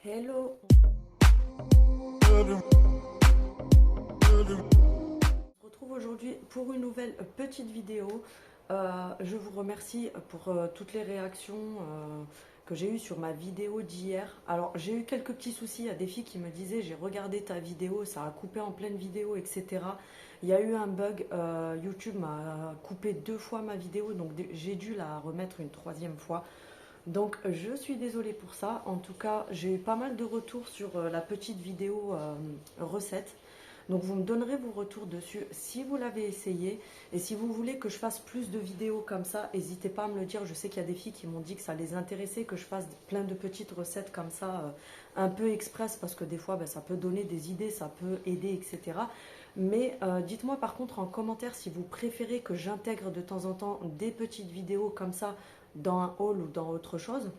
Hello. Je vous retrouve aujourd'hui pour une nouvelle petite vidéo. Je vous remercie pour toutes les réactions que j'ai eues sur ma vidéo d'hier. Alors j'ai eu quelques petits soucis, il y a des filles qui me disaient j'ai regardé ta vidéo, ça a coupé en pleine vidéo, etc. Il y a eu un bug, YouTube m'a coupé 2 fois ma vidéo, donc j'ai dû la remettre une 3e fois. Donc je suis désolée pour ça. En tout cas, j'ai eu pas mal de retours sur la petite vidéo recette. Donc vous me donnerez vos retours dessus si vous l'avez essayé. Et si vous voulez que je fasse plus de vidéos comme ça, n'hésitez pas à me le dire. Je sais qu'il y a des filles qui m'ont dit que ça les intéressait, que je fasse plein de petites recettes comme ça, un peu express, parce que des fois ça peut donner des idées, ça peut aider, etc. Mais dites-moi par contre en commentaire si vous préférez que j'intègre de temps en temps des petites vidéos comme ça dans un haul ou dans autre chose,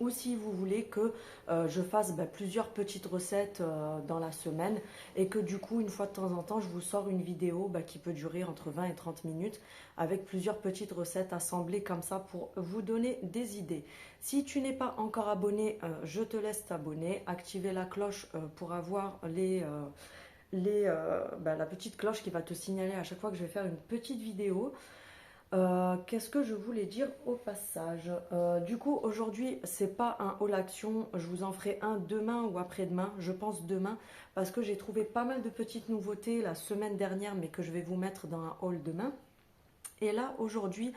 ou si vous voulez que je fasse plusieurs petites recettes dans la semaine et que du coup une fois de temps en temps je vous sors une vidéo qui peut durer entre 20 et 30 minutes avec plusieurs petites recettes assemblées comme ça pour vous donner des idées. Si tu n'es pas encore abonné, je te laisse t'abonner, activer la cloche pour avoir la petite cloche qui va te signaler à chaque fois que je vais faire une petite vidéo. Qu'est-ce que je voulais dire au passage? Du coup, aujourd'hui, c'est pas un haul action. Je vous en ferai un demain ou après-demain. Je pense demain parce que j'ai trouvé pas mal de petites nouveautés la semaine dernière, mais que je vais vous mettre dans un haul demain. Et là, aujourd'hui,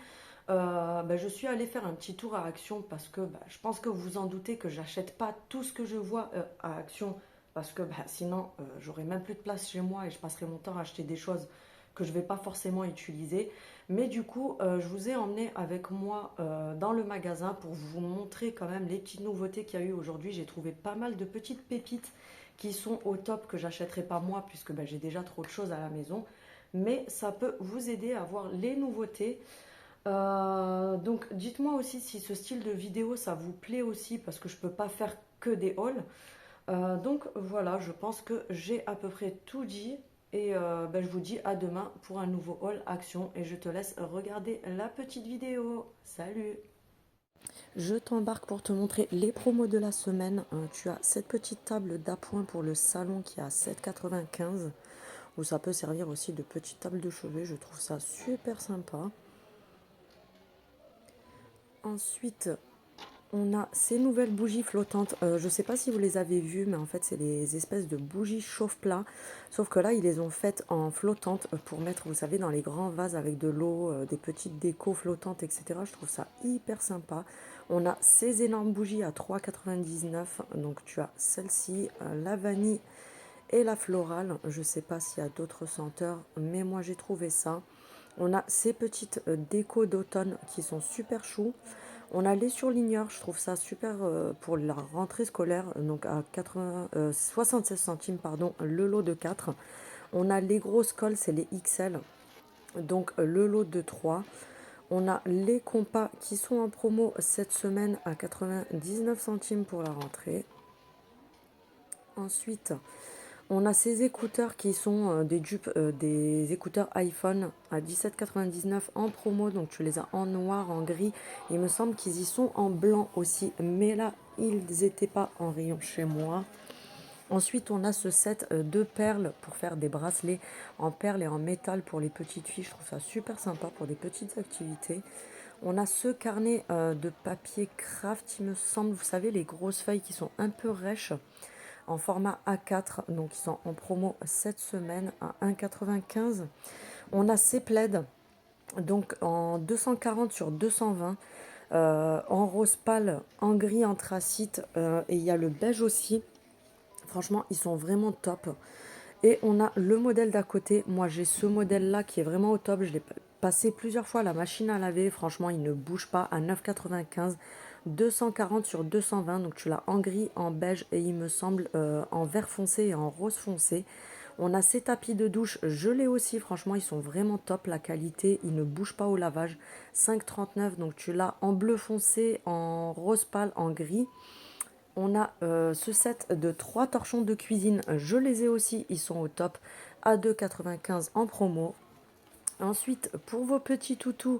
je suis allée faire un petit tour à Action parce que je pense que vous vous en doutez que j'achète pas tout ce que je vois à Action parce que sinon j'aurais même plus de place chez moi et je passerai mon temps à acheter des choses que je ne vais pas forcément utiliser. Mais du coup, je vous ai emmené avec moi dans le magasin pour vous montrer quand même les petites nouveautés qu'il y a eu aujourd'hui. J'ai trouvé pas mal de petites pépites qui sont au top que j'achèterai pas moi puisque j'ai déjà trop de choses à la maison. Mais ça peut vous aider à voir les nouveautés. Donc dites-moi aussi si ce style de vidéo ça vous plaît aussi parce que je peux pas faire que des hauls. Donc voilà, je pense que j'ai à peu près tout dit et je vous dis à demain pour un nouveau haul action et je te laisse regarder la petite vidéo. Salut! Je t'embarque pour te montrer les promos de la semaine. Tu as cette petite table d'appoint pour le salon qui est à 7,95 € ou ça peut servir aussi de petite table de chevet. Je trouve ça super sympa. Ensuite, on a ces nouvelles bougies flottantes. Je ne sais pas si vous les avez vues, mais en fait, c'est les espèces de bougies chauffe-plat. Sauf que là, ils les ont faites en flottantes pour mettre, vous savez, dans les grands vases avec de l'eau, des petites décos flottantes, etc. Je trouve ça hyper sympa. On a ces énormes bougies à 3,99 €. Donc, tu as celle-ci, la vanille et la florale. Je ne sais pas s'il y a d'autres senteurs, mais moi, j'ai trouvé ça. On a ces petites décos d'automne qui sont super chou. On a les surligneurs, je trouve ça super pour la rentrée scolaire, donc à 76 centimes pardon, le lot de 4. On a les grosses cols, c'est les XL, donc le lot de 3. On a les compas qui sont en promo cette semaine à 99 centimes pour la rentrée. Ensuite, on a ces écouteurs qui sont des écouteurs iPhone à 17,99 € en promo. Donc tu les as en noir, en gris. Il me semble qu'ils y sont en blanc aussi. Mais là, ils n'étaient pas en rayon chez moi. Ensuite, on a ce set de perles pour faire des bracelets en perles et en métal pour les petites filles. Je trouve ça super sympa pour des petites activités. On a ce carnet de papier craft, il me semble. Vous savez, les grosses feuilles qui sont un peu rêches en format A4, donc ils sont en promo cette semaine à 1,95 €. On a ces plaids, donc en 240 sur 220, en rose pâle, en gris anthracite, et il y a le beige aussi. Franchement, ils sont vraiment top. Et on a le modèle d'à côté. Moi, j'ai ce modèle-là qui est vraiment au top. Je l'ai passé plusieurs fois à la machine à laver. Franchement, il ne bouge pas à 9,95 €. 240 sur 220. Donc, tu l'as en gris, en beige et il me semble en vert foncé et en rose foncé. On a ces tapis de douche. Je l'ai aussi. Franchement, ils sont vraiment top. La qualité, ils ne bougent pas au lavage. 5,39 €. Donc, tu l'as en bleu foncé, en rose pâle, en gris. On a ce set de 3 torchons de cuisine, je les ai aussi, ils sont au top, à 2,95 € en promo. Ensuite, pour vos petits toutous,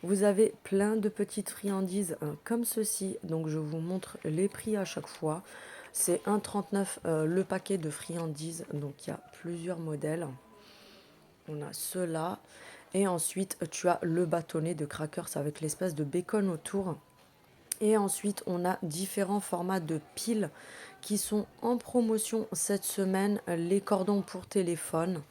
vous avez plein de petites friandises comme ceci, donc je vous montre les prix à chaque fois. C'est 1,39 le paquet de friandises. Donc il y a plusieurs modèles. On a ceux-là. Et ensuite, tu as le bâtonnet de crackers avec l'espèce de bacon autour. Et ensuite, on a différents formats de piles qui sont en promotion cette semaine. Les cordons pour téléphone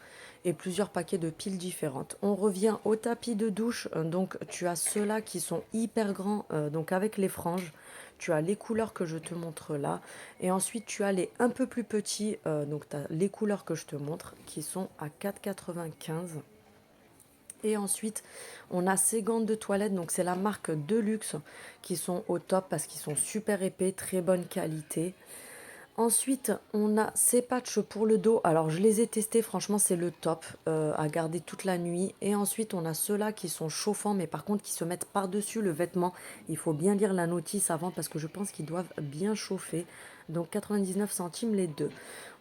et plusieurs paquets de piles différentes. On revient au tapis de douche. Donc, tu as ceux-là qui sont hyper grands, donc avec les franges. Tu as les couleurs que je te montre là. Et ensuite, tu as les un peu plus petits. Donc, tu as les couleurs que je te montre qui sont à 4,95. Et ensuite, on a ces gants de toilette, donc c'est la marque Deluxe, qui sont au top parce qu'ils sont super épais, très bonne qualité. Ensuite, on a ces patchs pour le dos. Alors, je les ai testés, franchement, c'est le top à garder toute la nuit. Et ensuite, on a ceux-là qui sont chauffants, mais par contre, qui se mettent par-dessus le vêtement. Il faut bien lire la notice avant parce que je pense qu'ils doivent bien chauffer. Donc, 99 centimes les deux.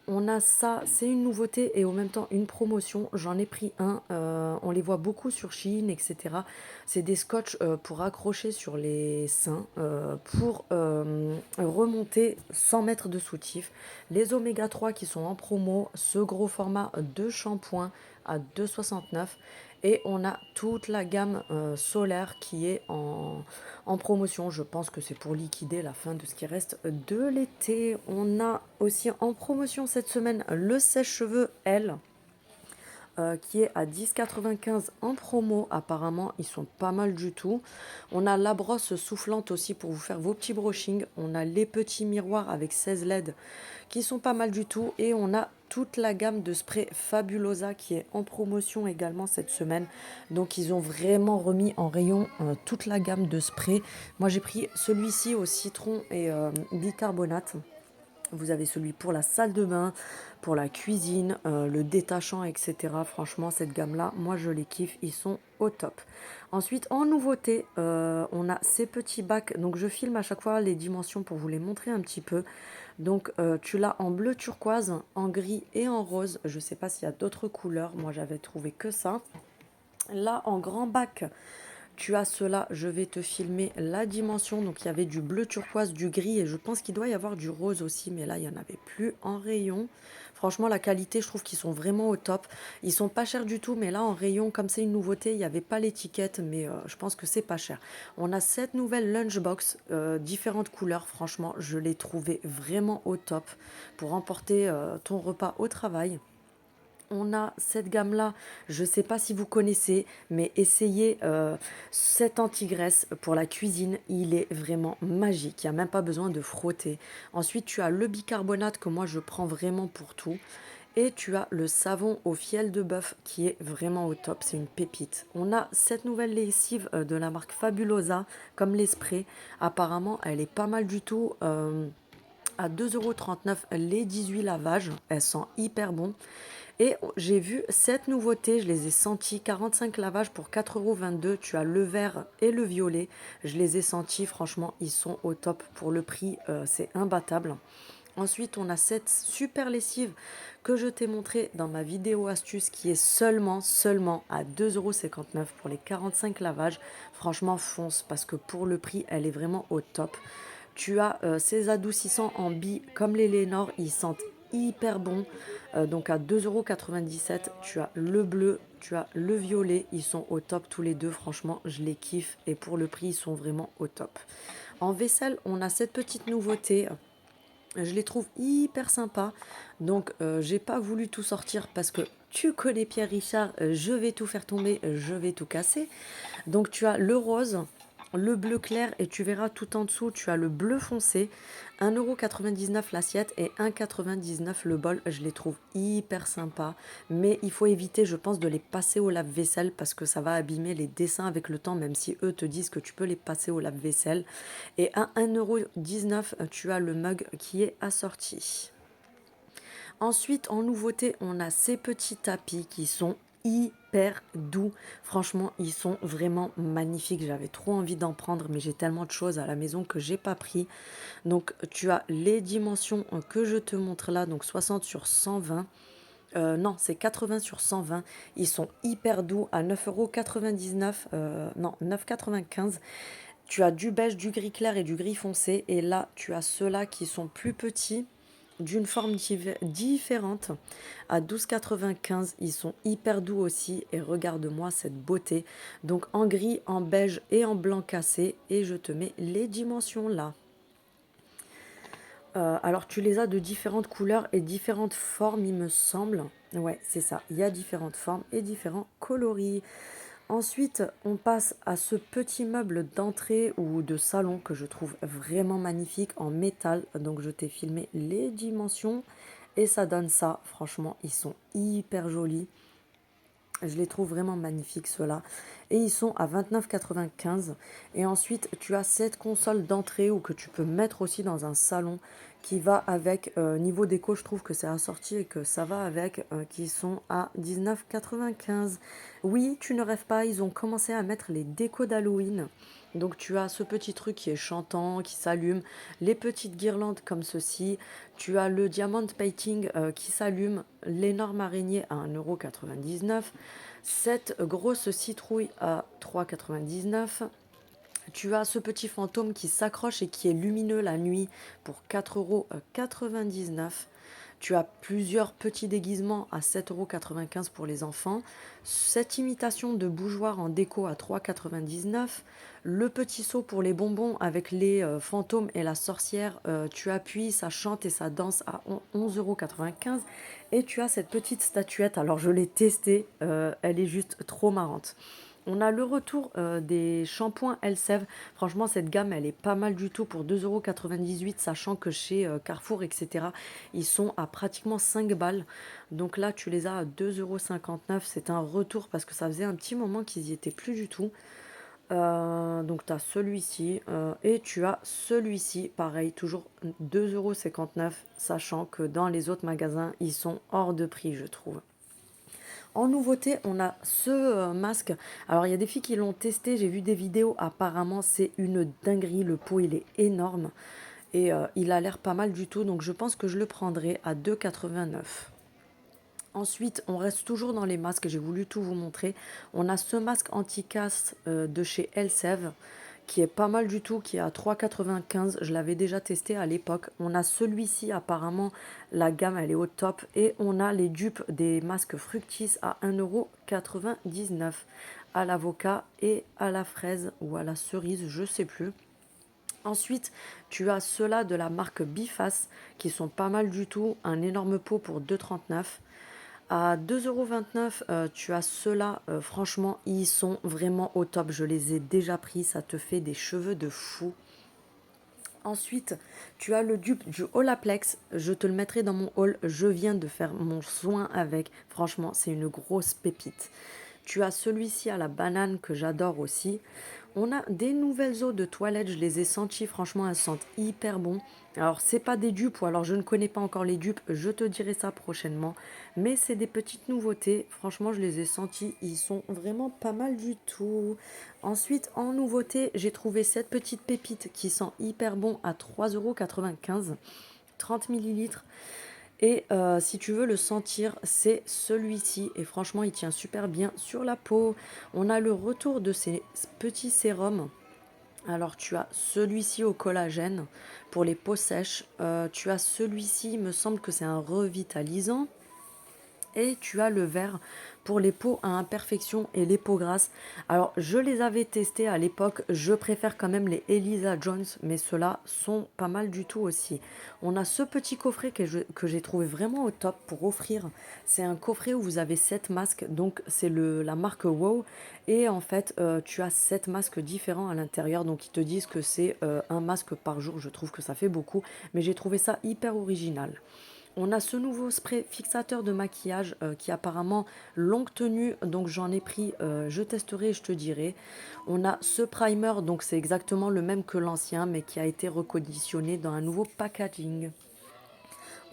On a ça, c'est une nouveauté et en même temps une promotion. J'en ai pris un. On les voit beaucoup sur Shein, etc. C'est des scotch pour accrocher sur les seins, pour remonter sans mettre de soutif. Les oméga 3 qui sont en promo, ce gros format de shampoing à 2,69. Et on a toute la gamme solaire qui est en promotion. Je pense que c'est pour liquider la fin de ce qui reste de l'été. On a aussi en promotion cette semaine le sèche-cheveux L qui est à 10,95 en promo. Apparemment, ils sont pas mal du tout. On a la brosse soufflante aussi pour vous faire vos petits brushings. On a les petits miroirs avec 16 LED qui sont pas mal du tout. Et on a toute la gamme de sprays Fabulosa qui est en promotion également cette semaine. Donc, ils ont vraiment remis en rayon toute la gamme de sprays. Moi, j'ai pris celui-ci au citron et bicarbonate. Vous avez celui pour la salle de bain, pour la cuisine, le détachant, etc. Franchement, cette gamme-là, moi, je les kiffe. Ils sont au top. Ensuite, en nouveauté, on a ces petits bacs. Donc, je filme à chaque fois les dimensions pour vous les montrer un petit peu. Donc, tu l'as en bleu turquoise, en gris et en rose. Je ne sais pas s'il y a d'autres couleurs. Moi, j'avais trouvé que ça. Là, en grand bac, tu as cela, je vais te filmer la dimension. Donc il y avait du bleu turquoise, du gris et je pense qu'il doit y avoir du rose aussi, mais là il n'y en avait plus en rayon. Franchement, la qualité, je trouve qu'ils sont vraiment au top. Ils sont pas chers du tout, mais là en rayon, comme c'est une nouveauté, il n'y avait pas l'étiquette, mais je pense que c'est pas cher. On a cette nouvelle lunchbox, différentes couleurs. Franchement, je l'ai trouvé vraiment au top pour emporter ton repas au travail. On a cette gamme-là, je ne sais pas si vous connaissez, mais essayez cet anti-graisse pour la cuisine. Il est vraiment magique, il n'y a même pas besoin de frotter. Ensuite, tu as le bicarbonate que moi je prends vraiment pour tout. Et tu as le savon au fiel de bœuf qui est vraiment au top, c'est une pépite. On a cette nouvelle lessive de la marque Fabulosa, comme les sprays. Apparemment, elle est pas mal du tout. À 2,39 € les 18 lavages, elles sont hyper bons. Et j'ai vu cette nouveauté, je les ai sentis, 45 lavages pour 4,22 €. Tu as le vert et le violet. Je les ai sentis, franchement, ils sont au top pour le prix, c'est imbattable. Ensuite, on a cette super lessive que je t'ai montré dans ma vidéo astuce qui est seulement à 2,59 € pour les 45 lavages. Franchement, fonce parce que pour le prix, elle est vraiment au top. Tu as ces adoucissants en billes comme les Lénore, ils sentent hyper bon. Donc à 2,97 €, tu as le bleu, tu as le violet, ils sont au top tous les deux, franchement, je les kiffe et pour le prix, ils sont vraiment au top. En vaisselle, on a cette petite nouveauté. Je les trouve hyper sympas. Donc, j'ai pas voulu tout sortir parce que tu connais Pierre Richard, je vais tout faire tomber, je vais tout casser. Donc, tu as le rose, le bleu clair et tu verras tout en dessous, tu as le bleu foncé. 1,99 € l'assiette et 1,99 € le bol. Je les trouve hyper sympas. Mais il faut éviter, je pense, de les passer au lave-vaisselle parce que ça va abîmer les dessins avec le temps, même si eux te disent que tu peux les passer au lave-vaisselle. Et à 1,19 €, tu as le mug qui est assorti. Ensuite, en nouveauté, on a ces petits tapis qui sont hyper doux. Franchement, ils sont vraiment magnifiques. J'avais trop envie d'en prendre, mais j'ai tellement de choses à la maison que j'ai pas pris. Donc, tu as les dimensions que je te montre là, donc 60 sur 120. Non, c'est 80 sur 120. Ils sont hyper doux à 9,99 €. Non, 9,95 €. Tu as du beige, du gris clair et du gris foncé. Et là, tu as ceux-là qui sont plus petits. d'une forme différente à 12,95. Ils sont hyper doux aussi et regarde-moi cette beauté. Donc en gris, en beige et en blanc cassé et je te mets les dimensions là. Alors tu les as de différentes couleurs et différentes formes, il me semble. Ouais, c'est ça. Il y a différentes formes et différents coloris. Ensuite, on passe à ce petit meuble d'entrée ou de salon que je trouve vraiment magnifique en métal. Donc je t'ai filmé les dimensions et ça donne ça. Franchement, ils sont hyper jolis. Je les trouve vraiment magnifiques ceux-là. Et ils sont à 29,95. Et ensuite, tu as cette console d'entrée ou que tu peux mettre aussi dans un salon qui va avec, niveau déco, je trouve que c'est assorti et que ça va avec, qui sont à 19,95. Oui, tu ne rêves pas, ils ont commencé à mettre les décos d'Halloween. Donc tu as ce petit truc qui est chantant, qui s'allume, les petites guirlandes comme ceci, tu as le diamond painting qui s'allume, l'énorme araignée à 1,99 €, cette grosse citrouille à 3,99 €. Tu as ce petit fantôme qui s'accroche et qui est lumineux la nuit pour 4,99 €. Tu as plusieurs petits déguisements à 7,95 € pour les enfants. Cette imitation de bougeoir en déco à 3,99 €. Le petit seau pour les bonbons avec les fantômes et la sorcière. Tu appuies, ça chante et ça danse à 11,95 €. Et tu as cette petite statuette. Alors je l'ai testée, elle est juste trop marrante. On a le retour des shampoings Elseve. Franchement, cette gamme, elle est pas mal du tout pour 2,98 €, sachant que chez Carrefour, etc., ils sont à pratiquement 5 balles. Donc là, tu les as à 2,59 €. C'est un retour parce que ça faisait un petit moment qu'ils y étaient plus du tout. Donc tu as celui-ci et tu as celui-ci, pareil, toujours 2,59 €, sachant que dans les autres magasins, ils sont hors de prix, je trouve. En nouveauté, on a ce masque. Alors, il y a des filles qui l'ont testé. J'ai vu des vidéos. Apparemment, c'est une dinguerie. Le pot, il est énorme. Et il a l'air pas mal du tout. Donc, je pense que je le prendrai à 2,89 €. Ensuite, on reste toujours dans les masques. J'ai voulu tout vous montrer. On a ce masque anti-casse de chez Elseve qui est pas mal du tout, qui est à 3,95 €. Je l'avais déjà testé à l'époque. On a celui-ci, apparemment, la gamme, elle est au top. Et on a les dupes des masques Fructis à 1,99 € à l'avocat et à la fraise ou à la cerise, je sais plus. Ensuite, tu as ceux-là de la marque Biface qui sont pas mal du tout. Un énorme pot pour 2,39 €. À 2,29 €, tu as ceux-là, franchement, ils sont vraiment au top. Je les ai déjà pris, ça te fait des cheveux de fou. Ensuite, tu as le dupe du Olaplex. Je te le mettrai dans mon haul. Je viens de faire mon soin avec. Franchement, c'est une grosse pépite. Tu as celui-ci à la banane que j'adore aussi. On a des nouvelles eaux de toilette, je les ai senties, franchement, elles sentent hyper bon. Alors, c'est pas des dupes, ou alors je ne connais pas encore les dupes, je te dirai ça prochainement. Mais c'est des petites nouveautés, franchement, je les ai senties, ils sont vraiment pas mal du tout. Ensuite, en nouveauté, j'ai trouvé cette petite pépite qui sent hyper bon à 3,95 €, 30 millilitres. Et si tu veux le sentir, c'est celui-ci. Et franchement, il tient super bien sur la peau. On a le retour de ces petits sérums. Alors, tu as celui-ci au collagène pour les peaux sèches. Tu as celui-ci, il me semble que c'est un revitalisant. Et tu as le vert pour les peaux à imperfection et les peaux grasses. Alors, je les avais testés à l'époque. Je préfère quand même les Elisa Jones, mais ceux-là sont pas mal du tout aussi. On a ce petit coffret que j'ai trouvé vraiment au top pour offrir. C'est un coffret où vous avez 7 masques. Donc, c'est la marque WoW. Et en fait, tu as 7 masques différents à l'intérieur. Donc, ils te disent que c'est un masque par jour. Je trouve que ça fait beaucoup. Mais j'ai trouvé ça hyper original. On a ce nouveau spray fixateur de maquillage qui est apparemment longue tenue, donc j'en ai pris, je testerai et je te dirai. On a ce primer, donc c'est exactement le même que l'ancien, mais qui a été reconditionné dans un nouveau packaging.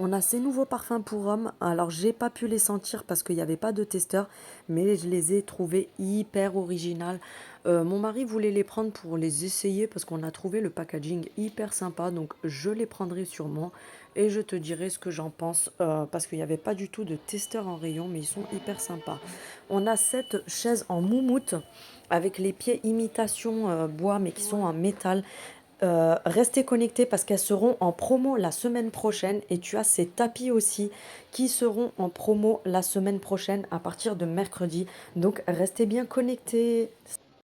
On a ces nouveaux parfums pour hommes. Alors, j'ai pas pu les sentir parce qu'il n'y avait pas de testeur, mais je les ai trouvés hyper original. Mon mari voulait les prendre pour les essayer parce qu'on a trouvé le packaging hyper sympa. Donc, je les prendrai sûrement et je te dirai ce que j'en pense parce qu'il n'y avait pas du tout de testeur en rayon, mais ils sont hyper sympas. On a cette chaise en moumoute avec les pieds imitation bois, mais qui sont en métal. Restez connectés parce qu'elles seront en promo la semaine prochaine et tu as ces tapis aussi qui seront en promo la semaine prochaine à partir de mercredi. Donc restez bien connectés.